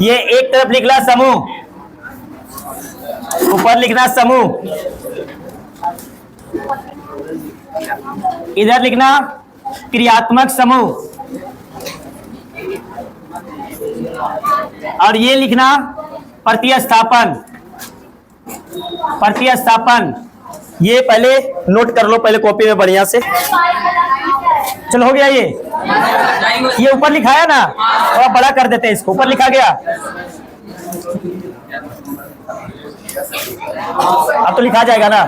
ये एक तरफ लिखना समूह, ऊपर लिखना समूह, इधर लिखना क्रियात्मक समूह, और ये लिखना प्रतिस्थापन। प्रतिस्थापन ये पहले नोट कर लो, पहले कॉपी में बढ़िया से। चलो हो गया ये ऊपर लिखा है ना, थोड़ा बड़ा कर देते हैं इसको। ऊपर लिखा गया, अब तो लिखा जाएगा ना।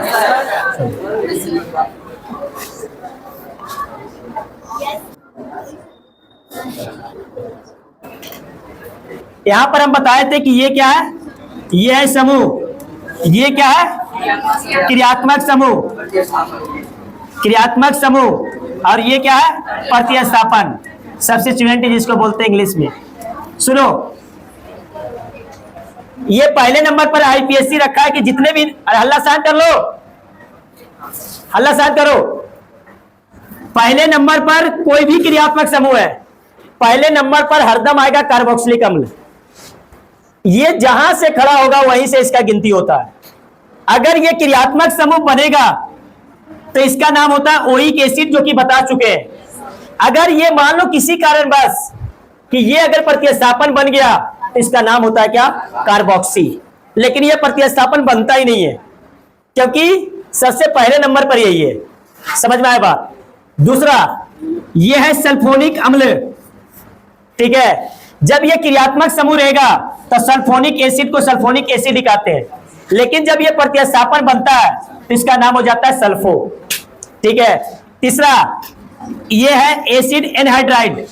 यहां पर हम बताए थे कि ये क्या है, ये है समूह, ये क्या है क्रियात्मक समूह, क्रियात्मक समूह, और ये क्या है प्रतिस्थापन, सब्स्टिट्यूएंट जिसको बोलते हैं इंग्लिश में। सुनो, ये पहले नंबर पर आईपीएससी रखा है कि जितने भी, हल्ला शांत कर लो, हल्ला शांत करो। पहले नंबर पर कोई भी क्रियात्मक समूह है, पहले नंबर पर हरदम आएगा कार्बोक्सिलिक अम्ल। ये जहां से खड़ा होगा वहीं से इसका गिनती होता है। अगर ये क्रियात्मक समूह बनेगा तो इसका नाम होता है ओइक एसिड, जो कि बता चुके हैं। अगर ये मान लो किसी कारणवश कि ये अगर प्रतिस्थापन बन गया तो इसका नाम होता है क्या, कार्बोक्सी। लेकिन ये प्रतिस्थापन बनता ही नहीं है, क्योंकि सबसे पहले नंबर पर यही है। समझ में आया बात। दूसरा, ये है सल्फोनिक अम्ल, ठीक है। जब ये क्रियात्मक समूह रहेगा तो सल्फोनिक एसिड को सल्फोनिक एसिड कहते हैं, लेकिन जब ये प्रतिस्थापन बनता है तो इसका नाम हो जाता है सल्फो, ठीक है। तीसरा, ये है एसिड एनहाइड्राइड।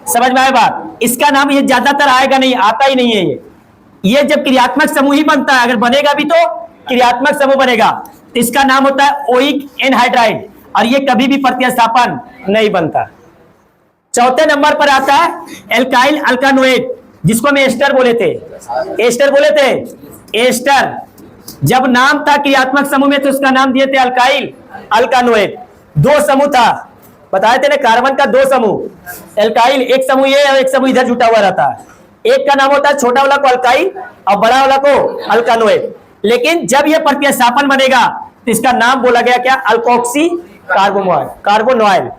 समझ में आया बात। इसका नाम ये ज्यादातर आएगा नहीं, आता ही नहीं है ये जब क्रियात्मक समूह ही बनता है, अगर बनेगा भी तो क्रियात्मक समूह बनेगा, तो इसका नाम होता है ओइक एनहाइड्राइड, और ये कभी भी प्रतिस्थापन नहीं बनता। चौथे नंबर पर आता है एल्काइल अल्कानोएट, जिसको हम एस्टर बोले थे, एस्टर बोले थे, एस्टर। जब नाम था क्रियात्मक समूह में तो उसका नाम दिए थे अल्काइल अल्कानोएट। दो समूह था, बताए थे ना, कार्बन का दो समूह, एल्काइल एक समूह ये और एक समूह इधर जुटा हुआ रहता है। एक का नाम होता है छोटा वाला को अल्काइल और बड़ा वाला को अल्कानोएट। लेकिन जब यह प्रतिस्थापन बनेगा तो इसका नाम बोला गया क्या, अल्कोक्सी कार्बोनॉइल,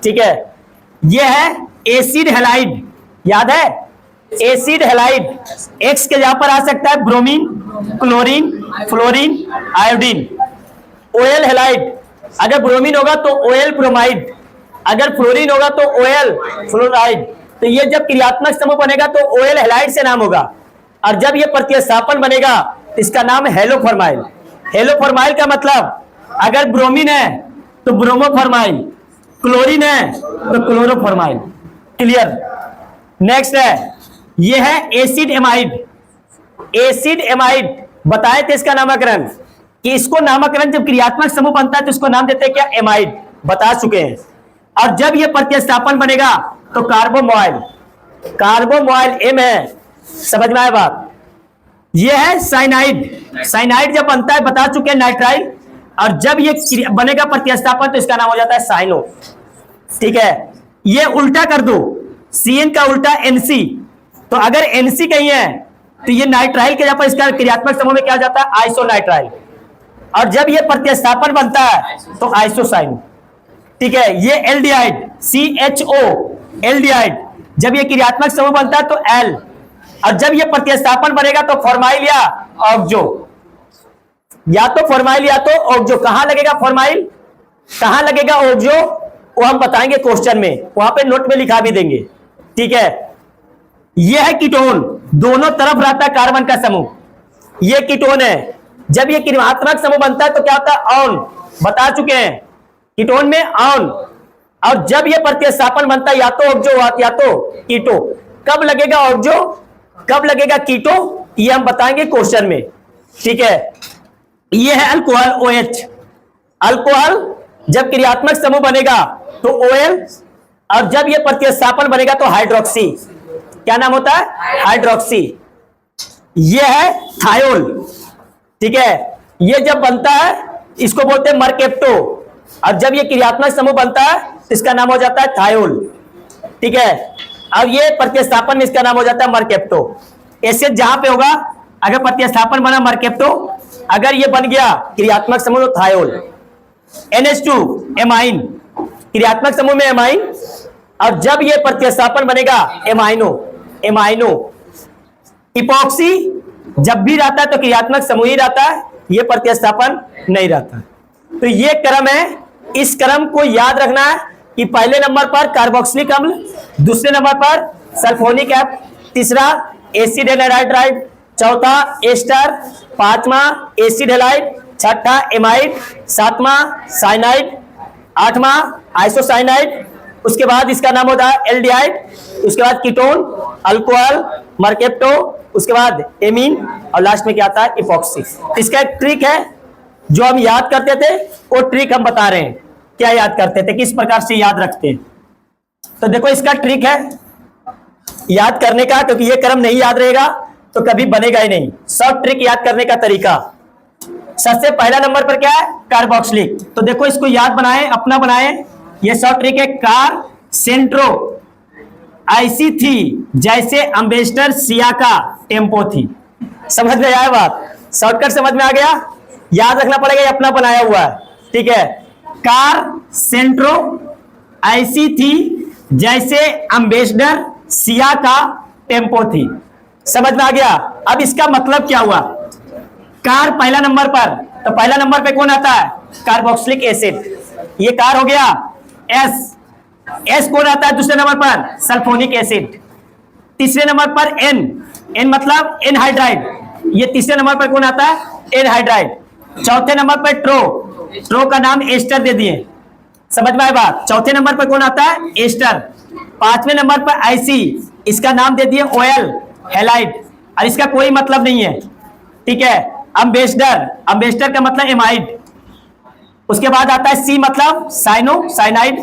ठीक है। यह है एसिड हैलाइड, याद है एसिड हैलाइड। एक्स के जहां पर आ सकता है bromine, chlorine, fluorine, iodine. OL halide, अगर ब्रोमीन होगा तो ओएल ब्रोमाइड, अगर फ्लोरीन होगा तो ओएल फ्लोराइड। तो ये जब क्रियात्मक समूह बनेगा तो ओएल हैलाइड से नाम होगा, और जब ये प्रतिस्थापन बनेगा तो इसका नाम है हेलोफॉर्माइल। हेलोफॉर्माइल का मतलब, अगर ब्रोमीन है तो ब्रोमोफॉर्माइल, क्लोरीन है तो क्लोरोफॉर्माइल। क्लियर। नेक्स्ट है, ये है एसिड एमाइड। एसिड एमाइड बताए थे इसका नामकरण, कि इसको नामकरण जब क्रियात्मक समूह बनता है तो इसको नाम देते हैं क्या, एमाइड, बता चुके हैं। और जब ये प्रतिस्थापन बनेगा तो कार्बोमॉइल, कार्बोमॉइल एम है। समझ में आया बात। ये है साइनाइड। साइनाइड जब बनता है बता चुके हैं नाइट्राइल, और जब ये बनेगा प्रतिस्थापन तो इसका नाम हो जाता है साइनो, ठीक है। ये उल्टा कर दो, CN का उल्टा NC, तो अगर NC कहीं है तो ये नाइट्राइल के जगह पर इसका क्रियात्मक समूह में क्या जाता है, आइसोनाइट्राइल। और जब ये प्रतिस्थापन बनता है तो आइसोसाइन, ठीक है। ये एल्डिहाइड, CHO एल्डिहाइड, जब ये क्रियात्मक समूह बनता है तो L, और जब ये प्रतिस्थापन बनेगा तो फॉर्माइल या ऑक्सो, या तो फॉर्माइल या तो ऑक्सो। कहां लगेगा फॉर्माइल, कहां लगेगा ऑक्सो, वो हम बताएंगे क्वेश्चन में, वहां पे नोट में लिखा भी देंगे, ठीक है। यह है कीटोन, दोनों तरफ रहता है कार्बन का समूह, ये कीटोन है। जब ये क्रियात्मक समूह बनता है तो क्या होता है, ऑन, बता चुके हैं कीटोन में ऑन। और जब ये प्रतिस्थापन बनता है या तो ऑक्सो या तो कीटो। कब लगेगा ऑक्सो, कब लगेगा कीटो, ये हम बताएंगे क्वेश्चन में, ठीक है। ये है अल्कोहल OH। अल्कोहल जब क्रियात्मक समूह बनेगा तो OL, और जब ये प्रतिस्थापन बनेगा तो हाइड्रोक्सी। क्या नाम होता है, हाइड्रोक्सी। ये है थायोल, ठीक है। ये जब बनता है इसको बोलते हैं मरकेप्टो, और जब ये क्रियात्मक समूह बनता है तो इसका नाम हो जाता है थायोल, ठीक है। अब ये प्रतिस्थापन में इसका नाम हो जाता है मरकेप्टो। एसिड जहां पे होगा, अगर प्रतिस्थापन बना मरकेप्टो, अगर ये बन गया क्रियात्मक समूह तो थायोल। NH2 एमाइन, क्रियात्मक समूह में एमाइन, और जब ये प्रतिस्थापन बनेगा एमाइनो, एमाइनो। इपॉक्सी जब भी रहता है तो क्रियात्मक समूह ही रहता है, ये प्रतिस्थापन नहीं रहता। तो ये क्रम है, इस क्रम को याद रखना है कि पहले नंबर पर कार्बोक्सिलिक अम्ल, दूसरे नंबर पर सल्फोनिक एसिड, तीसरा एसिड एनहाइड्राइड, चौथा एस्टर, पांचवा एसिड हैलाइड, छठा एमाइड, सातवां साइनाइड, आठवां आइसोसाइनाइड, उसके बाद इसका नाम होता है एल्डिहाइड, उसके बाद कीटोन, अल्कोहल, मरकेप्टो, उसके बाद एमीन, और लास्ट में क्या आता है इपॉक्सी। इसका एक ट्रिक है जो हम याद करते थे, वो ट्रिक हम बता रहे हैं। क्या याद करते थे, किस प्रकार से याद रखते हैं? तो देखो इसका ट्रिक है याद करने का, क्योंकि ये क्रम नहीं याद रहेगा तो कभी बनेगा ही नहीं। सब ट्रिक याद करने का तरीका, सबसे पहला नंबर पर क्या है कार्बोक्सिलिक। तो देखो इसको याद बनाए, अपना बनाए, ये सब ट्रिक है। कार सेंट्रो ऐसी थी जैसे अम्बेसडर सिया का टेम्पो थी। समझ में आया बात? शॉर्टकट समझ में आ गया? याद रखना पड़ेगा, ये अपना बनाया हुआ है, ठीक है। कार सेंट्रो ऐसी थी जैसे अम्बेसडर सिया का टेम्पो थी। समझ में आ गया? अब इसका मतलब क्या हुआ? कार पहला नंबर पर, तो पहला नंबर पे कौन आता है कार्बोक्सिलिक एसिड, ये कार हो गया। एस, एस कौन आता है दूसरे नंबर पर सल्फोनिक एसिड। तीसरे नंबर पर एन, एन मतलब एनहाइड्राइड, ये तीसरे नंबर पर कौन आता है एनहाइड्राइड। चौथे नंबर पर ट्रो, ट्रो का नाम एस्टर दे दिए। समझ में आए बात? चौथे नंबर पर कौन आता है एस्टर। पांचवें नंबर पर आईसी, इसका नाम दे दिए ऑयल हैलाइड, और इसका कोई मतलब नहीं है, ठीक है। अम्बेसडर, अम्बेसडर का मतलब एमाइड। उसके बाद आता है सी मतलब साइनो साइनाइड,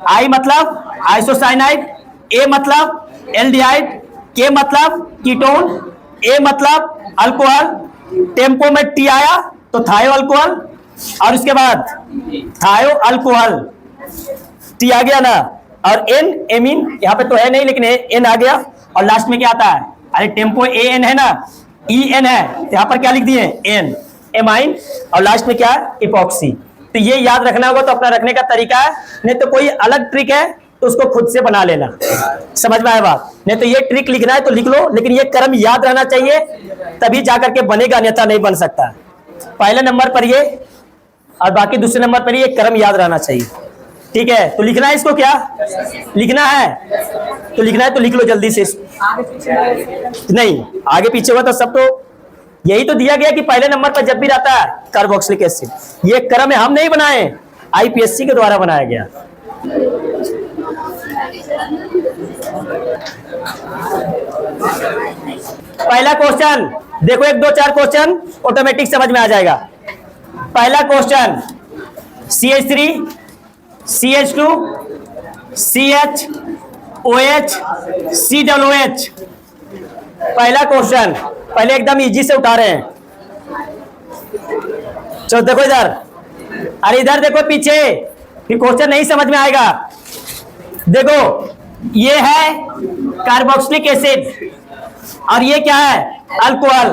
आई मतलब आइसोसाइनाइड, ए मतलब एल्डिहाइड, के मतलब कीटोन, ए मतलब अल्कोहल, टेम्पो में टी आया तो थायो अल्कोहल, और उसके बाद थायो अल्कोहल, टी आ गया ना, और एन एमीन, यहाँ पे तो है नहीं लेकिन एन आ गया, और लास्ट में क्या आता है, अरे टेम्पो ए एन है ना, ई एन है, तो यहाँ पर क्या लिख दिए एन, एमाइन, और लास्ट में क्या है इपॉक्सी। तो ये याद रखना होगा, तो अपना रखने का तरीका है, नहीं तो कोई अलग ट्रिक है तो उसको खुद से बना लेना। समझ में आया बात? नहीं तो ये ट्रिक लिखना है तो लिख लो, लेकिन ये क्रम याद रहना चाहिए, तभी जाकर के बनेगा, अन्यथा नहीं बन सकता। पहले नंबर पर ये और बाकी दूसरे नंबर पर ये क्रम याद रहना चाहिए, ठीक है। तो लिखना है इसको, क्या लिखना है? तो लिखना है तो लिख लो जल्दी से। नहीं आगे पीछे हुआ तो सब, तो यही तो दिया गया कि पहले नंबर पर जब भी रहता है कार्बोक्सिलिक एसिड। ये क्रम हम नहीं बनाए, आईपीएससी के द्वारा बनाया गया। पहला क्वेश्चन देखो, 1 2 4 क्वेश्चन ऑटोमेटिक समझ में आ जाएगा। पहला question CH3 CH2 CH OH COOH। पहला क्वेश्चन पहले एकदम इजी से उठा रहे हैं। चलो देखो इधर, अरे इधर देखो पीछे, फिर क्वेश्चन नहीं समझ में आएगा। देखो ये है कार्बोक्सिलिक एसिड और ये क्या है अल्कोहल।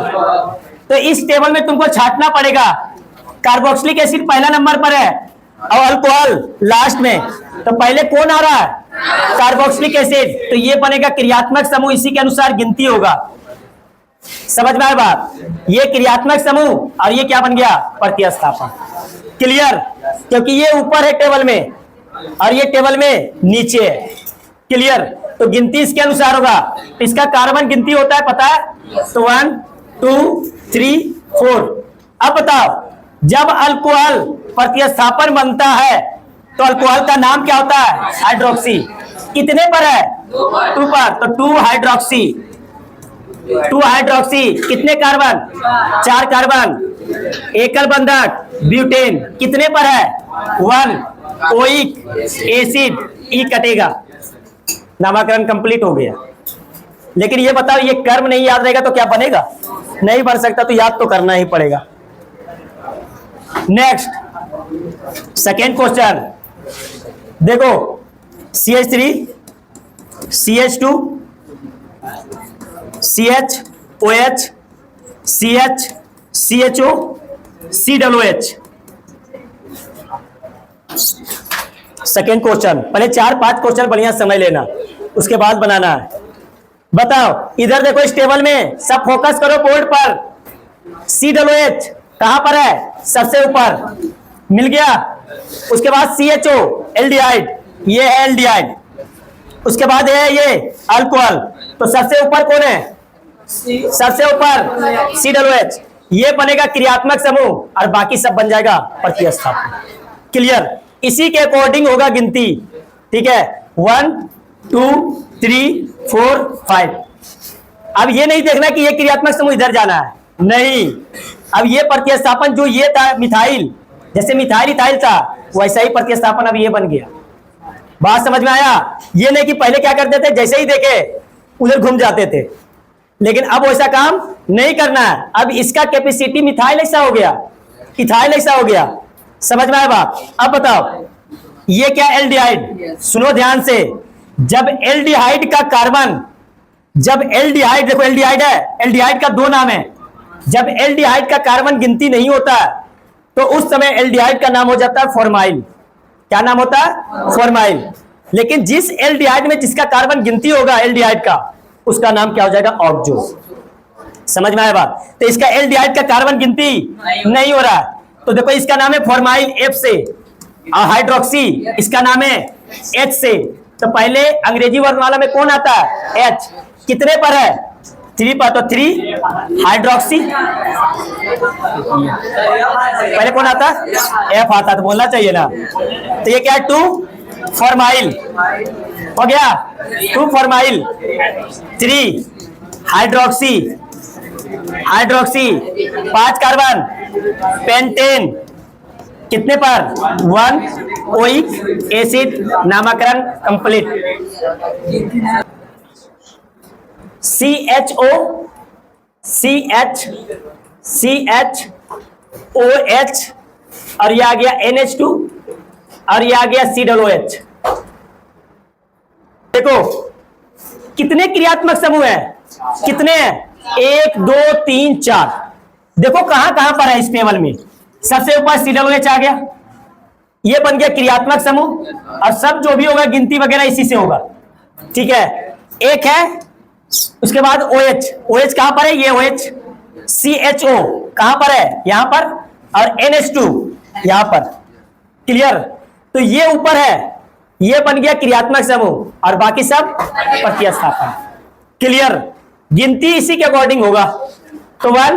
तो इस टेबल में तुमको छांटना पड़ेगा, कार्बोक्सिलिक एसिड पहला नंबर पर है और अल्कोहल लास्ट में। तो पहले कौन आ रहा है कार्बोक्सिलिक एसिड, तो ये बनेगा क्रियात्मक समूह, इसी के अनुसार गिनती होगा। समझ में आया बात? ये क्रियात्मक समूह और ये क्या बन गया प्रतिस्थापन। क्लियर? क्योंकि ये ऊपर है टेबल में और ये टेबल में नीचे है। क्लियर? तो गिनती इसके अनुसार होगा। इसका कार्बन गिनती होता है पता है, तो 1 2 3 4। अब बताओ जब अल्कोहल प्रतिस्थापन बनता है तो अल्कोहल का नाम क्या होता है हाइड्रोक्सी। कितने पर है 2 पर, तो 2 हाइड्रोक्सी। 2 हाइड्रोक्सी कितने कार्बन 4 कार्बन। एकल बंधक ब्यूटेन कितने पर है 1। ओइक एसिड ई कटेगा, नामकरण कंप्लीट हो गया। लेकिन ये बताओ ये कर्म नहीं याद रहेगा तो क्या बनेगा, नहीं बन सकता, तो याद तो करना ही पड़ेगा। नेक्स्ट सेकेंड क्वेश्चन देखो, CH3 CH2 CHOH CH CHO COOH। Second question, पहले 4-5 क्वेश्चन बढ़िया समझ लेना, उसके बाद बनाना है। बताओ, इधर देखो इस टेबल में, सब फोकस करो बोर्ड पर। COOH कहां पर है? सबसे ऊपर, मिल गया। उसके बाद CHO एल्डिहाइड, ये है एल्डिहाइड। उसके बाद है ये अल्कोहल, तो सबसे ऊपर कौन है? सबसे ऊपर COOH। ये बनेगा क्रियात्मक समूह और बाकी सब बन जाएगा प्रतिस्थापन। क्लियर? इसी के अकॉर्डिंग होगा गिनती। ठीक है, 1 2 3 4 5। अब ये नहीं देखना कि ये क्रियात्मक समूह इधर जाना है, नहीं। अब ये प्रतिस्थापन जो ये था मिथाइल, जैसे मिथाइल इथाइल था, वैसा ही प्रतिस्थापन अब ये बन गया। बात समझ में आया? ये नहीं कि पहले क्या करते थे, जैसे ही देखे उधर घूम जाते थे, लेकिन अब वैसा काम नहीं करना है। अब इसका कैपेसिटी मिथाइल ऐसा हो गया, इथाइल ऐसा हो गया। समझ में आया बात? अब बताओ, ये क्या एल्डिहाइड? सुनो ध्यान से, जब एल्डिहाइड का कार्बन, जब एल्डिहाइड, देखो एल्डिहाइड है, एल्डिहाइड का 2 नाम है। जब एल्डिहाइड का कार्बन गिनती नहीं होता तो उस समय एल्डिहाइड का नाम हो जाता है फॉर्माइल। क्या नाम होता है? फॉर्माइल। लेकिन जिस एल्डिहाइड में जिसका कार्बन गिनती होगा एल्डिहाइड का, उसका नाम क्या हो जाएगा? ऑक्सो। समझ में आया बात? तो इसका एल्डिहाइड का कार्बन गिनती नहीं हो रहा है, तो देखो इसका नाम है फॉर्माइल F से, और हाइड्रोक्सी इसका नाम है H से। तो पहले अंग्रेजी वर्णमाला में कौन आता है? H। कितने पर है? 3 पर, तो 3 हाइड्रोक्सी। पहले कौन आता? F आता, तो बोलना चाहिए ना। तो ये क्या है? 2 फॉर्माइल हो गया, 2 formyl, 3 hydroxy, hydroxy 5 carbon, pentane कितने पर? 1 ओइक एसिड। नामकरण कंप्लीट। CHO CHOH और ये आ गया NH2 और ये आ गया COOH। देखो कितने क्रियात्मक समूह है? कितने हैं? 1 2 3 4। देखो कहां कहां पर है इस टेबल में। सबसे ऊपर COOH आ गया, ये बन गया क्रियात्मक समूह, और सब जो भी होगा गिनती वगैरह इसी से होगा। ठीक है, एक है। उसके बाद OH, OH कहां पर है? ये OH। CHO कहां पर है? यहां पर, और NH2 यहां पर। क्लियर? तो ये ऊपर है, ये बन गया क्रियात्मक समूह और बाकी सब प्रतिस्थापन। क्लियर? गिनती इसी के अकॉर्डिंग होगा। तो 1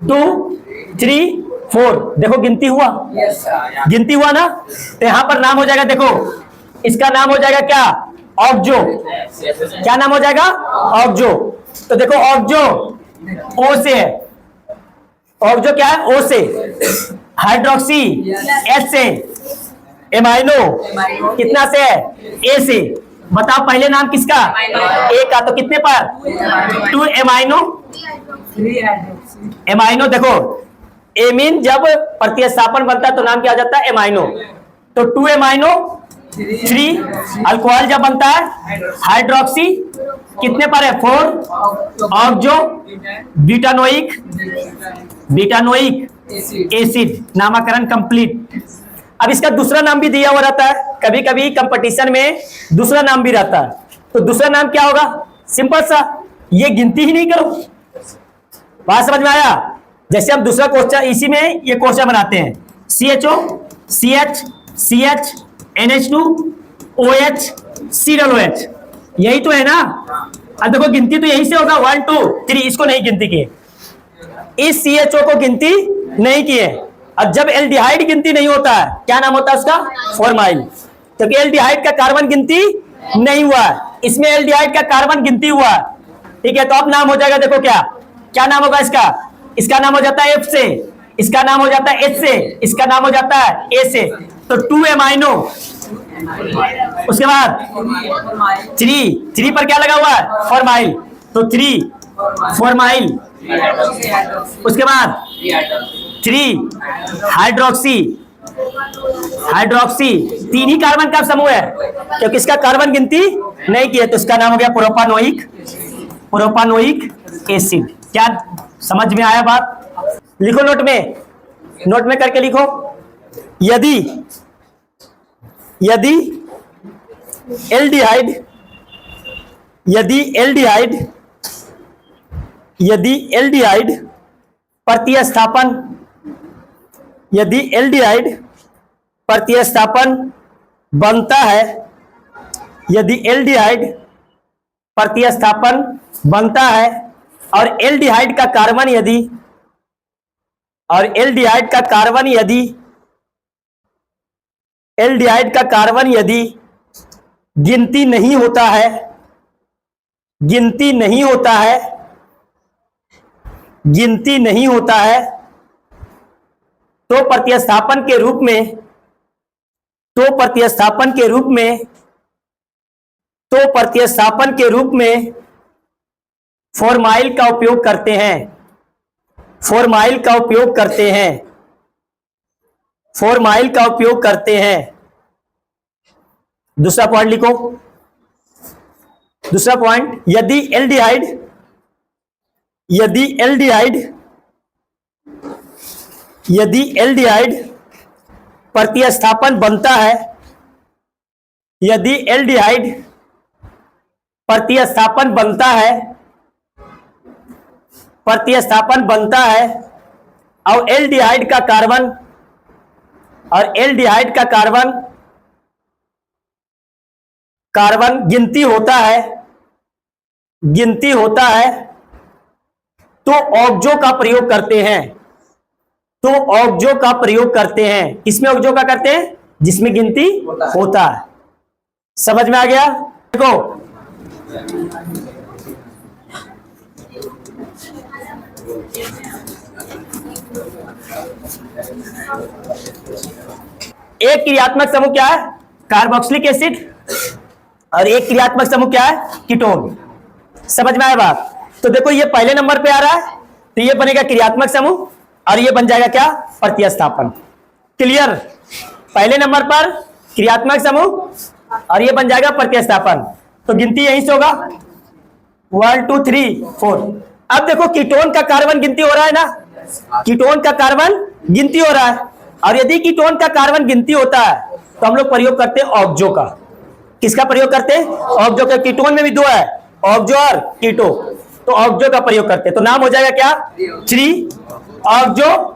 2 3 4, देखो गिनती हुआ, गिनती हुआ ना। तो यहां पर नाम हो जाएगा, देखो इसका नाम हो जाएगा क्या? ऑक्सो। क्या नाम हो जाएगा? ऑक्सो। तो देखो ऑक्सो O से है, ऑक्सो क्या है? O से। हाइड्रोक्सी H से। एमाइनो कितना से है? A से। बताओ पहले नाम किसका? A का, तो कितने पर? 2 एमाइनो। एमाइनो देखो, एमीन जब प्रतिस्थापन बनता है तो नाम क्या आ जाता है? एमाइनो। तो 2 एमाइनो, 3 अल्कोहल जब बनता है हाइड्रोक्सी कितने पर है? 4 ऑक्सो ब्यूटानोइक, ब्यूटानोइक एसिड। नामकरण कंप्लीट। अब इसका दूसरा नाम भी दिया हुआ रहता है, कभी कभी कंपटीशन में दूसरा नाम भी रहता है। तो दूसरा नाम क्या होगा? सिंपल सा, ये गिनती ही नहीं करो। बात समझ में आया? जैसे हम दूसरा क्वेश्चन इसी में ये क्वेश्चन बनाते हैं, CHO CH CH NH2 OH COOH, यही तो है ना। अब देखो गिनती तो यही से होगा, 1 2 3, इसको नहीं गिनती किए, इस CHO को गिनती नहीं किए। और जब एल्डिहाइड गिनती नहीं होता है, क्या नाम होता है उसका? फॉर्माइल। क्योंकि एल्डिहाइड का कार्बन गिनती नहीं हुआ, इसमें एल्डिहाइड का कार्बन गिनती हुआ। ठीक है, तो अब नाम हो जाएगा, देखो क्या क्या नाम होगा इसका? इसका नाम हो जाता है F से, इसका नाम हो जाता है H से, इसका नाम हो जाता है A से। तो 2 एमाइनो, उसके बाद 3 पर क्या लगा हुआ है? फॉर्माइल। तो 3 फॉर्माइल, उसके बाद 3 हाइड्रोक्सी हाइड्रोक्सी, तीन ही कार्बन का समूह है, क्योंकि इसका कार्बन गिनती नहीं की है, तो इसका नाम हो गया प्रोपानोइक एसिड। क्या समझ में आया बात? लिखो नोट में करके लिखो। यदि एल्डिहाइड प्रतिस्थापन बनता है, यदि एल्डिहाइड प्रतिस्थापन बनता है और एल्डिहाइड का कार्बन यदि गिनती नहीं होता है तो प्रतिस्थापन के रूप में फॉर्माइल का उपयोग करते हैं। दूसरा पॉइंट लिखो। दूसरा पॉइंट, यदि एल्डिहाइड प्रतिस्थापन बनता है, और एल्डिहाइड का कार्बन गिनती होता है तो ऑक्सो का प्रयोग करते हैं। किसमें ऑक्सो का करते हैं? जिसमें गिनती होता है। समझ में आ गया? देखो, एक क्रियात्मक समूह क्या है? कार्बोक्सिलिक एसिड, और एक क्रियात्मक समूह क्या है? कीटोन। समझ में आया बात? तो देखो, ये पहले नंबर पे आ रहा है, तो ये बनेगा क्रियात्मक समूह और ये बन जाएगा क्या? प्रतिस्थापन। क्लियर? पहले नंबर पर क्रियात्मक समूह और ये बन जाएगा प्रतिस्थापन। तो गिनती यहीं से होगा 1 2 3 4। अब देखो, कीटोन का कार्बन गिनती हो रहा है ना, कीटोन का कार्बन गिनती हो रहा है, और यदि कीटोन का कार्बन गिनती होता है तो हम लोग प्रयोग करते हैं ऑक्सो का। किसका प्रयोग करते हैं? ऑक्सो का। कीटोन में भी दो है, ऑक्सो और कीटो, तो ऑक्सो का प्रयोग करते हैं। तो नाम हो जाएगा क्या? 3 ऑक्सो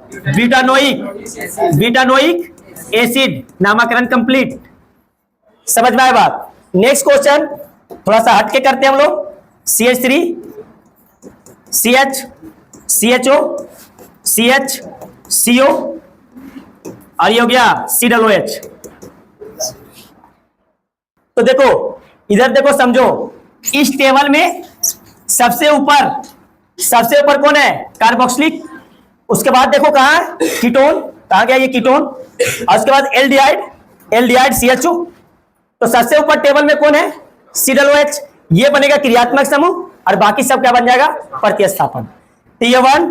ब्यूटानोइक एसिड। नामकरण कंप्लीट। समझ में आया बात? नेक्स्ट क्वेश्चन थोड़ा सा हटके करते हैं हम लोग। CH3 CH CHO CH CO और ये हो गया COOH। तो देखो, इधर देखो, समझो, इस टेबल में सबसे ऊपर कौन है? कार्बोक्सिलिक। उसके बाद देखो कहां है? कीटोन। कहां गया ये कीटोन? और उसके बाद एल्डिहाइड CHO। तो सबसे ऊपर टेबल में कौन है? COOH। ये बनेगा क्रियात्मक समूह और बाकी सब क्या बन जाएगा? प्रतिस्थापन। तो ये 1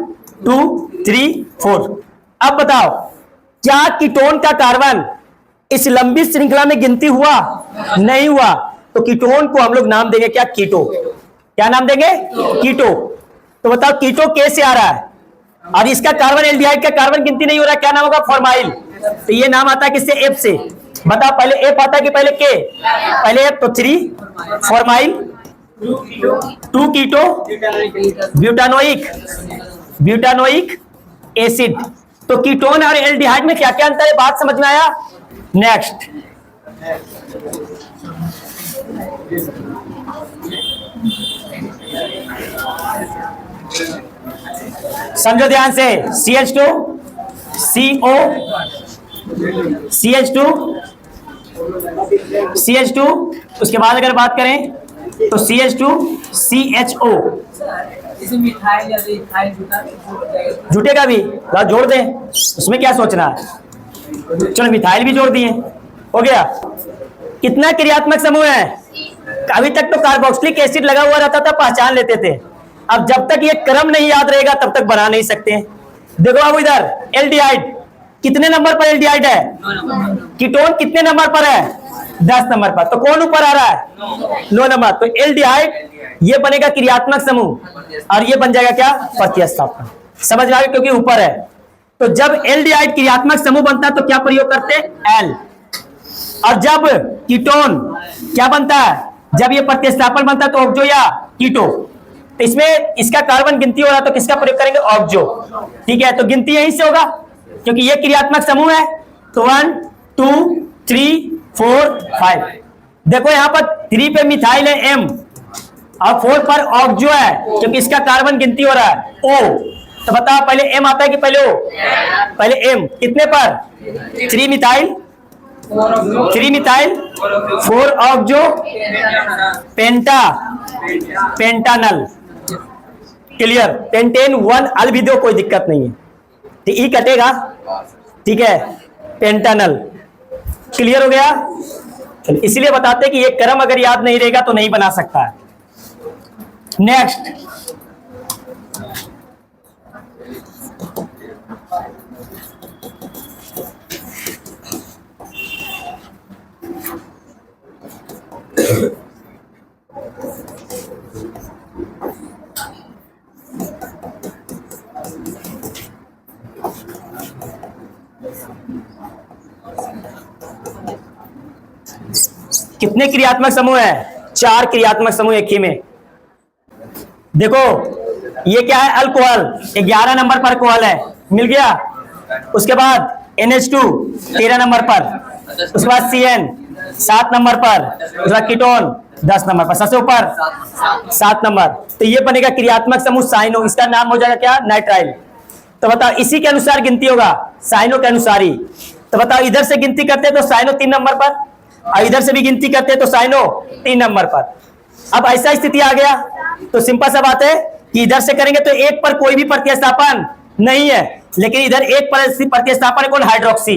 2 3 4। अब बताओ, क्या कीटोन का कार्बन इस लंबी श्रृंखला में गिनती हुआ? नहीं हुआ। तो कीटोन को हम लोग नाम देंगे क्या? कीटो। क्या नाम देंगे? कीटो। तो बताओ, कीटो के से आ रहा है और इसका कार्बन, एल्डिहाइड का कार्बन गिनती नहीं हो रहा है, क्या नाम होगा? फॉर्माइल। तो ये नाम आता है किससे? एफ से। बताओ, पहले एफ आता है कि पहले के? पहले एफ। तो 3 फॉर्माइल, 2 कीटो ब्यूटानोइक एसिड। तो कीटोन और एल्डिहाइड में क्या क्या अंतर है? बात समझ में आया? नेक्स्ट, समझो ध्यान से। CH2 CO CH2, उसके बाद अगर बात करें तो CH2 CHO। जुटेगा भी, जोड़ दें, उसमें क्या सोचना है? चलो मिथाइल भी जोड़ दिए, हो गया। कितना क्रियात्मक समूह है? अभी तक तो कार्बोक्सिलिक एसिड लगा हुआ रहता था, पहचान लेते थे। अब जब तक ये क्रम नहीं याद रहेगा तब तक बना नहीं सकते। देखो अब इधर एल्डिहाइड, कितने नंबर पर एल्डिहाइड है? कीटोन कितने नंबर पर है? 10 नंबर पर। तो कौन ऊपर आ रहा है? 9 नंबर। तो एल्डिहाइड ये बनेगा क्रियात्मक समूह और ये बन जाएगा क्या? प्रतिस्थापन। समझ में आ गया? क्योंकि ऊपर है। तो जब एल्डिहाइड क्रियात्मक समूह बनता है तो क्या प्रयोग करते हैं? एल। और जब कीटोन क्या बनता है? जब ये प्रतिस्थापन बनता है तो ऑक्सो या कीटो। तो इसमें इसका कार्बन गिनती हो रहा है तो किसका प्रयोग करेंगे? ऑक्सो। ठीक है, तो गिनती यहीं से होगा क्योंकि ये क्रियात्मक समूह है। तो 1 2 3 4 5। देखो यहां पर 3 पे मिथाइल है M और 4 पर ऑक्सो है क्योंकि इसका कार्बन गिनती हो रहा है O। तो बताओ पहले M आता है कि पहले O? पहले M। कितने पर? 3 मिथाइल 4 ऑक्सो पेंटानल। क्लियर? पेंटेन 1 अल भी दो, कोई दिक्कत नहीं है। तो ई कटेगा। ठीक है, पेंटानल। क्लियर हो गया? इसलिए बताते हैं कि ये क्रम अगर याद नहीं रहेगा तो नहीं बना सकता है। नेक्स्ट, कितने क्रियात्मक समूह है? 4 क्रियात्मक समूह एक ही में। देखो ये क्या है? अल्कोहल 11 नंबर पर अल्कोहल है, मिल गया। उसके बाद NH2 13 नंबर पर, उसके बाद CN 7 नंबर पर, उसके बाद कीटोन 10 नंबर पर, सबसे ऊपर 7 नंबर। तो ये बनेगा क्रियात्मक समूह साइनो। इसका नाम हो जाएगा क्या? नाइट्राइल। तो बताओ इसी के अनुसार गिनती होगा, साइनो के अनुसार ही। तो बताओ इधर से गिनती करते हैं तो साइनो 3 नंबर पर, और इधर से भी गिनती करते हैं तो साइनो 3 नंबर पर। अब ऐसा स्थिति आ गया तो सिंपल सा बात है कि इधर से करेंगे तो एक पर कोई भी प्रतिस्थापन नहीं है, लेकिन इधर एक पर प्रतिस्थापन है, कौन? हाइड्रोक्सी।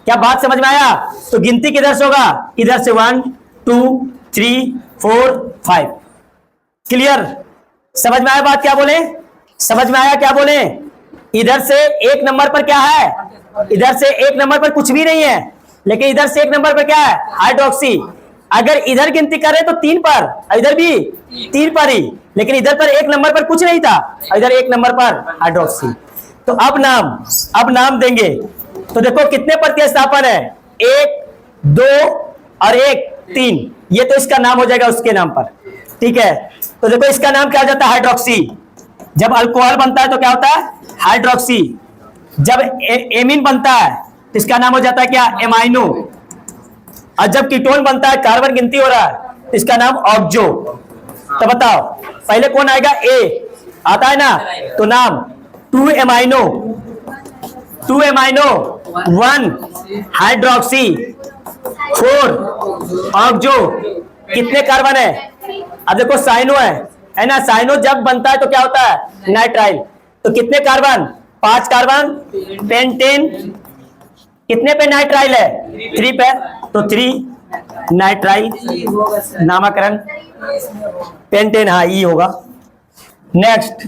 क्या बात समझ में आया? तो गिनती किधर से होगा? इधर से 1 2 3 4 5। क्लियर? समझ में आया बात? क्या बोले? समझ में आया क्या बोले? इधर से 1 नंबर पर क्या है? इधर से 1 नंबर पर कुछ भी नहीं है, लेकिन इधर से 1 नंबर पर क्या है? हाइड्रोक्सी। अगर इधर गिनती करें तो 3 पर, इधर भी 3 पर ही, लेकिन इधर पर 1 नंबर पर कुछ नहीं था, इधर 1 नंबर पर हाइड्रोक्सी। तो अब नाम देंगे। तो देखो कितने प्रतिस्थापन है? 1 2 और 1 3। ये तो इसका नाम हो जाएगा उसके नाम पर। ठीक है, तो देखो इसका नाम क्या हो जाता है? हाइड्रोक्सी। जब अल्कोहल बनता है तो क्या होता है? हाइड्रोक्सी। जब एमीन बनता है तो इसका नाम हो जाता है क्या? एमाइनो। और जब कीटोन बनता है, कार्बन गिनती हो रहा है, तो इसका नाम ऑक्सो। तो बताओ पहले कौन आएगा? ए आता है ना, तो नाम 2 एमाइनो 1 हाइड्रोक्सी 4 ऑक्सो। कितने कार्बन है? अब देखो साइनो है ना, साइनो जब बनता है तो क्या होता है? नाइट्राइल। तो कितने कार्बन? 5 कार्बन। पेंटेन कितने पे नाइट्राइल है? 3 पे, तो 3 नाइट्राइल नामकरण। पेंटेन, हाँ ई होगा। नेक्स्ट,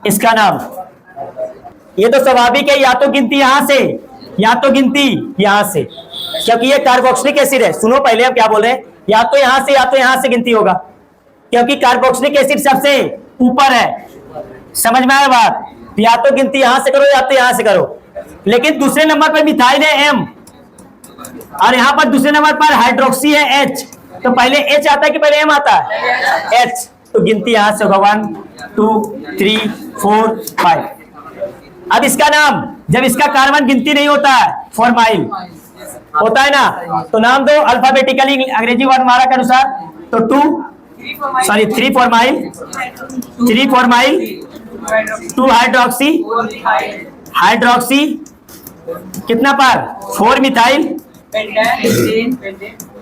इसका नाम, ये तो स्वाभाविक है, या तो गिनती यहां से या तो गिनती यहां से, क्योंकि ये कार्बोक्सिलिक एसिड है। सुनो पहले हम क्या बोल रहे हैं, या तो यहां से या तो यहां से गिनती होगा, क्योंकि कार्बोक्सिलिक एसिड सबसे ऊपर है। समझ में आया बात? या तो गिनती यहां से करो या तो यहां से करो। लेकिन दूसरे नंबर पर मिथाइल है M, और यहां पर दूसरे नंबर पर हाइड्रोक्सी है H। तो पहले H आता है कि पहले M आता है? H। तो गिनती यहां से होगा 1 2 3 4 5। अब इसका नाम, जब इसका कार्बन गिनती नहीं होता है, फॉर्माइल होता है ना, तो नाम दो अल्फाबेटिकली अंग्रेजी वर्णमाला के अनुसार। तो 3 फॉर्माइल 2 हाइड्रोक्सी कितना पर? 4 मिथाइल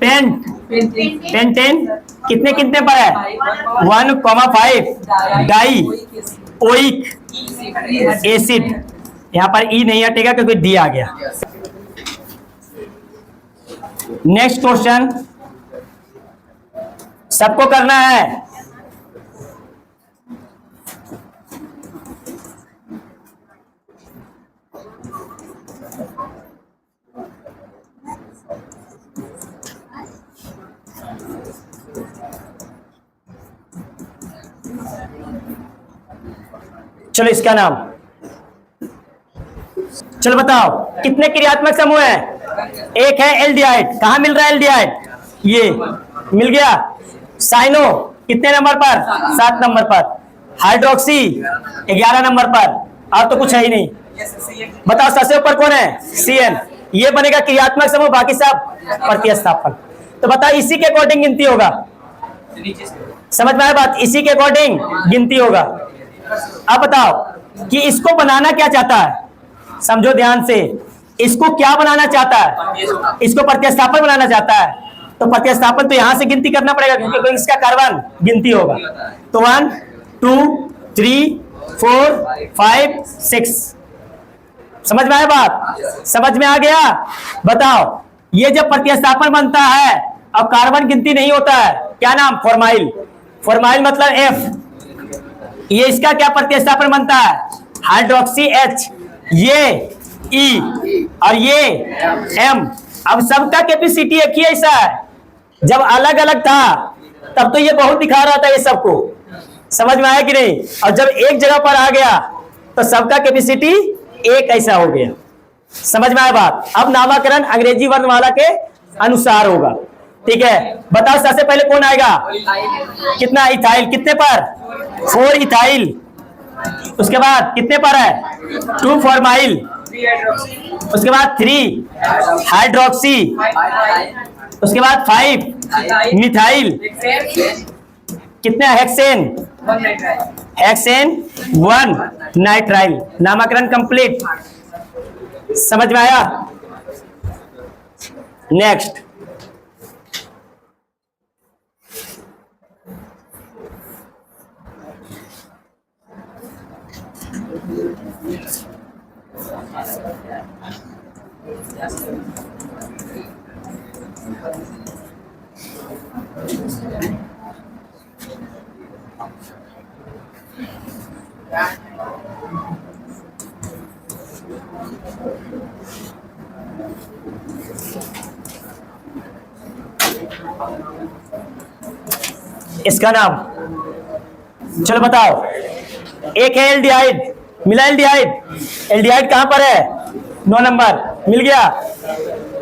पेंटेन कितने कितने पर है? 1,5 डाई ओइक एसिड। यहां पर ई नहीं हटेगा क्योंकि डी आ गया। नेक्स्ट क्वेश्चन सबको करना है। चलो इसका नाम, चलो बताओ कितने क्रियात्मक समूह है? एक है एल्डिहाइड। कहां मिल रहा है एल्डिहाइड? ये मिल गया। साइनो कितने नंबर पर? 7 नंबर पर। हाइड्रोक्सी 11 नंबर पर। और तो कुछ है ही नहीं। बताओ सबसे ऊपर कौन है? CN। ये बनेगा क्रियात्मक समूह, बाकी सब प्रतिस्थापन। तो बताओ इसी के अकॉर्डिंग गिनती होगा। समझ में आया बात? इसी के अकॉर्डिंग गिनती होगा। अब बताओ कि इसको बनाना क्या चाहता है, समझो ध्यान से। इसको क्या बनाना चाहता है? इसको प्रतिस्थापन बनाना चाहता है। तो प्रतिस्थापन तो यहां से गिनती करना पड़ेगा क्योंकि इसका कार्बन गिनती होगा। तो 1 2 3 4 5 6। समझ में आया बात? समझ में आ गया? बताओ ये जब प्रतिस्थापन बनता है अब कार्बन गिनती नहीं होता है। क्या नाम? फॉर्माइल। फॉर्माइल मतलब F। ये इसका क्या प्रतिस्थापन बनता है? हाइड्रोक्सी H, ये E और ये M। अब सबका कैपेसिटी एक ही ऐसा है। जब अलग अलग था तब तो ये बहुत दिखा रहा था ये सबको। समझ में आया कि नहीं? और जब एक जगह पर आ गया तो सबका कैपेसिटी एक ऐसा हो गया। समझ में आया बात? अब नामकरण अंग्रेजी वर्णमाला के अनुसार होगा। ठीक है, बताओ सबसे पहले कौन आएगा? कितना? इथाइल। कितने पर? 4 इथाइल। उसके बाद कितने पर है? 2 फॉर्माइल। उसके बाद 3 हाइड्रोक्सी। उसके बाद 5 मिथाइल। कितने? हेक्सेन। Hexane 1 nitrile. नामकरण कंप्लीट। समझ में आया? नेक्स्ट इसका नाम, चलो बताओ। एक है एल्डिहाइड। मिला एल्डिहाइड? एल्डिहाइड कहां पर है? 9 नंबर। मिल गया।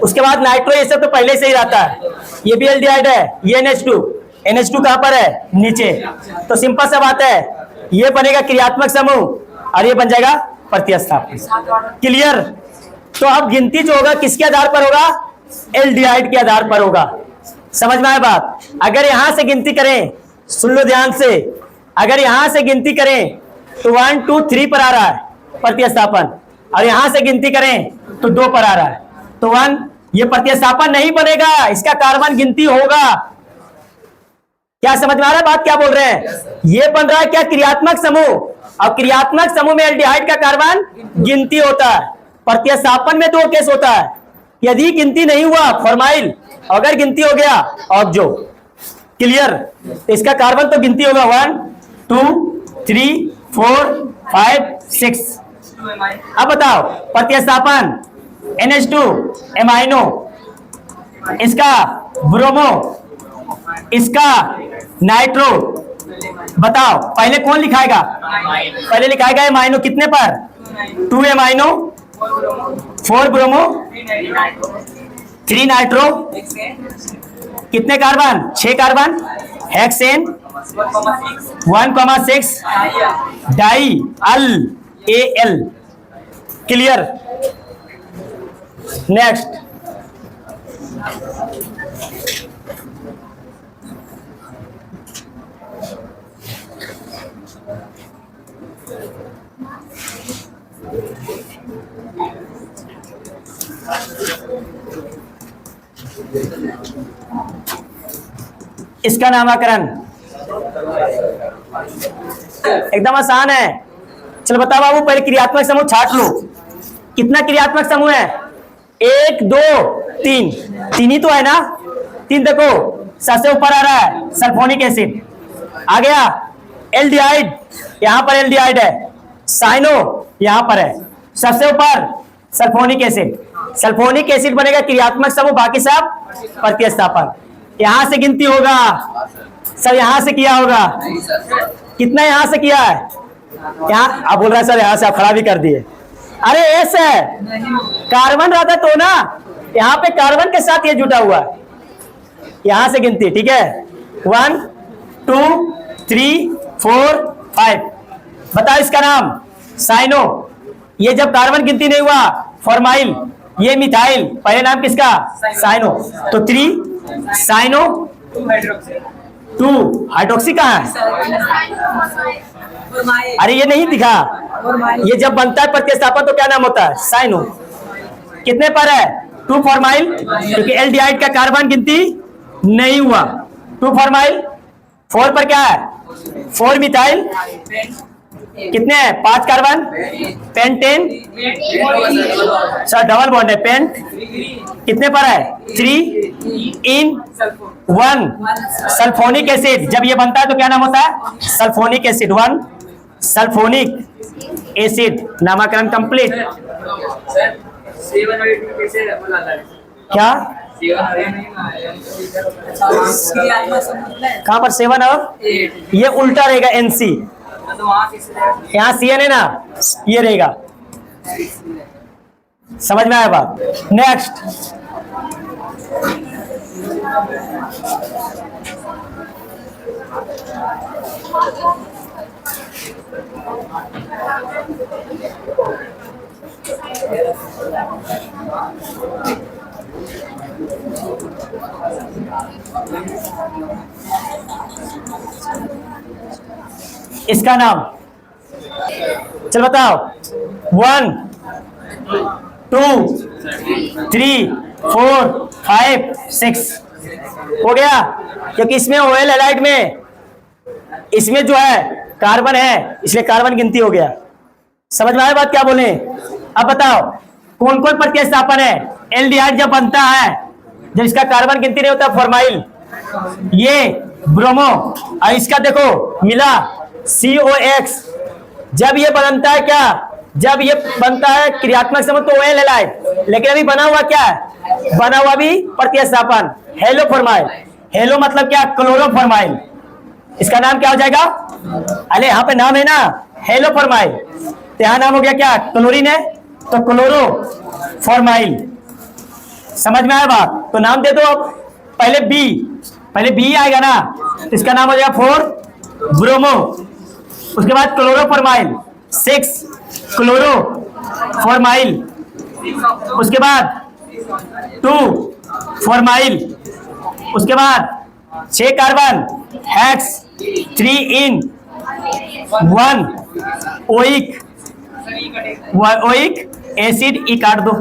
उसके बाद नाइट्रो, ये सब तो पहले से ही रहता है। ये भी एल्डिहाइड है। ये NH2। NH2 कहां पर है? नीचे। तो सिंपल सा बात है, ये बनेगा क्रियात्मक समूह और ये बन जाएगा प्रतिस्थापन। क्लियर? तो अब गिनती जो होगा किसके आधार पर होगा? एल्डिहाइड के आधार पर होगा। समझ में आया बात? अगर यहां से गिनती करें, सुन लो ध्यान से, अगर यहां से गिनती करें तो 1 2 3 पर आ रहा है प्रतिस्थापन, और यहां से गिनती करें तो 2 पर आ रहा है। तो 1, ये प्रतिस्थापन नहीं बनेगा, इसका कार्बन गिनती होगा। क्या समझ में आ रहा है बात? क्या बोल रहे हैं? ये बन रहा है क्या? क्रियात्मक समूह। और क्रियात्मक समूह में एल्डिहाइड का कार्बन गिनती होता है। प्रतिस्थापन में 2 केस होता है। यदि गिनती नहीं हुआ फॉर्माइल, अगर गिनती हो गया ऑक्सो। क्लियर? तो इसका कार्बन तो गिनती होगा 1 2 3 4 5 6। अब बताओ प्रतिस्थापन NH2 एमाइनो, इसका ब्रोमो, इसका नाइट्रो। बताओ पहले कौन लिखाएगा? पहले लिखाएगा एमाइनो। कितने पर? 2 एमाइनो 4 ब्रोमो 3 नाइट्रो। कितने कार्बन? 6 कार्बन। हेक्सेन 1,6 डाई अल AL। क्लियर? नेक्स्ट इसका नामकरण एकदम आसान है। चलो बताओ बाबू, पहले क्रियात्मक समूह छाट लो। कितना क्रियात्मक समूह है? 1 2 3, 3 ही तो है ना। 3 देखो सबसे ऊपर आ रहा है सल्फोनिक एसिड, आ गया एल्डिहाइड, यहां पर एल्डिहाइड है, साइनो यहां पर है, सबसे ऊपर सल्फोनिक एसिड। सल्फोनिक एसिड बनेगा क्रियात्मक समूह, बाकी सब प्रतिस्थापन। यहां से गिनती होगा, सब यहां से किया होगा। कितना यहां से किया है? यहाँ आप बोल रहे हैं सर यहां से आप खड़ा भी कर दिए। अरे एस है, कार्बन रहता तो ना, यहाँ पे कार्बन के साथ ये जुटा हुआ है, यहां से गिनती, ठीक है। 1 2 3 4 5, बताओ इसका नाम साइनो। ये जब कार्बन गिनती नहीं हुआ फॉर्माइल, ये मिथाइल, पहले नाम किसका? साइनो। तो 3 साइनो, 2 हाइड्रोक्सी कहाँ है? अरे ये नहीं दिखा, ये जब बनता है प्रतिस्थापन तो क्या नाम होता है? साइनो। कितने पर है? 2 फॉर्माइल, क्योंकि एल्डिहाइड का कार्बन गिनती नहीं हुआ। 2 फॉर्माइल, 4 पर क्या है? 4 मिथाइल, कितने हैं? 5 carbon, pentane, sir double bond है, पेंट कितने पर है? 3 इन 1 सल्फोनिक एसिड। जब ये बनता है तो क्या नाम होता है? Sulphonic acid. 1 सल्फोनिक एसिड, नामकरण कंप्लीट। क्या कहां पर 7 और ये उल्टा रहेगा, NC, यहाँ CN है ना, ये रहेगा। समझ में आया बात? नेक्स्ट, इसका नाम चल बताओ। 1 2 3 4 5 6 हो गया, क्योंकि इसमें OL हैलाइड में इसमें जो है कार्बन है, इसलिए कार्बन गिनती हो गया। समझ में आया बात क्या बोले? अब बताओ कौन कौन प्रतिस्थापन है? एल्डिहाइड जब बनता है, जब इसका कार्बन गिनती नहीं होता, फॉर्माइल, ये ब्रोमो, और इसका देखो मिला COX। जब ये बनता है क्या? जब ये बनता है क्रियात्मक समूह तो OL हैलाइड, लेकिन अभी बना हुआ क्या है? बना हुआ भी प्रतिस्थापन हेलो फॉर्माइल। हेलो मतलब क्या? क्लोरोफॉर्माइल। इसका नाम क्या हो जाएगा? अरे यहाँ पे नाम है ना हेलो फॉर्माइल, तो यहाँ नाम हो गया क्या? क्लोरीन है तो क्लोरोफॉर्माइल। समझ में आया बात? तो नाम दे दो अब। पहले बी आएगा ना, तो इसका नाम हो जाएगा 4 ब्रोमो, उसके बाद क्लोरोफॉर्माइल, 6 क्लोरोफॉर्माइल, उसके बाद 2 फॉर्माइल, उसके बाद 6 कार्बन, हेक्स, 3 इन 1 ओइक एसिड, ई काट दो।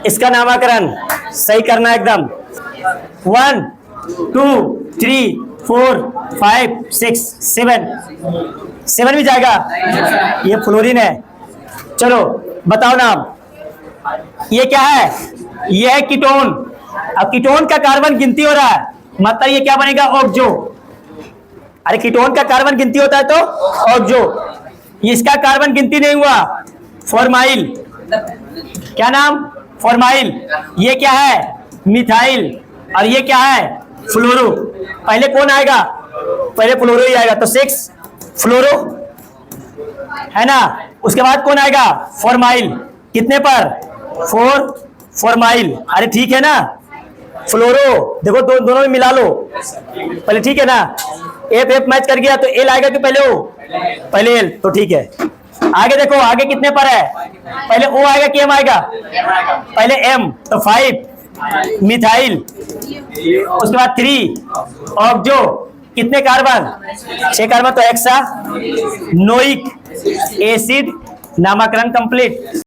इसका नामकरण सही करना एकदम। 1 2 3 4 5 6 7 भी जाएगा, ये फ्लोरीन है। चलो बताओ नाम, ये क्या है? ये है कीटोन। अब कीटोन का कार्बन गिनती हो रहा है, मतलब ये क्या बनेगा? ऑक्सो। अरे कीटोन का कार्बन गिनती होता है तो ऑक्सो, इसका कार्बन गिनती नहीं हुआ, फॉर्माइल। क्या नाम? फॉर्माइल। ये क्या है? मिथाइल। और ये क्या है? फ्लोरो। पहले कौन आएगा? पहले फ्लोरो ही आएगा, तो 6 फ्लोरो है ना। उसके बाद कौन आएगा? फॉर्माइल। कितने पर? 4 फॉर्माइल। अरे ठीक है ना, फ्लोरो देखो दोनों में मिला लो पहले, ठीक है ना। F मैच कर गया तो L आएगा कि पहले O? पहले L, तो ठीक है। आगे देखो, आगे कितने पर है? पहले O आएगा कि M आएगा? पहले M, तो 5 मिथाइल, उसके बाद 3 ऑक्सो, कितने कार्बन? 6 कार्बन। तो हेक्सा नोइक एसिड, नामकरण कंप्लीट।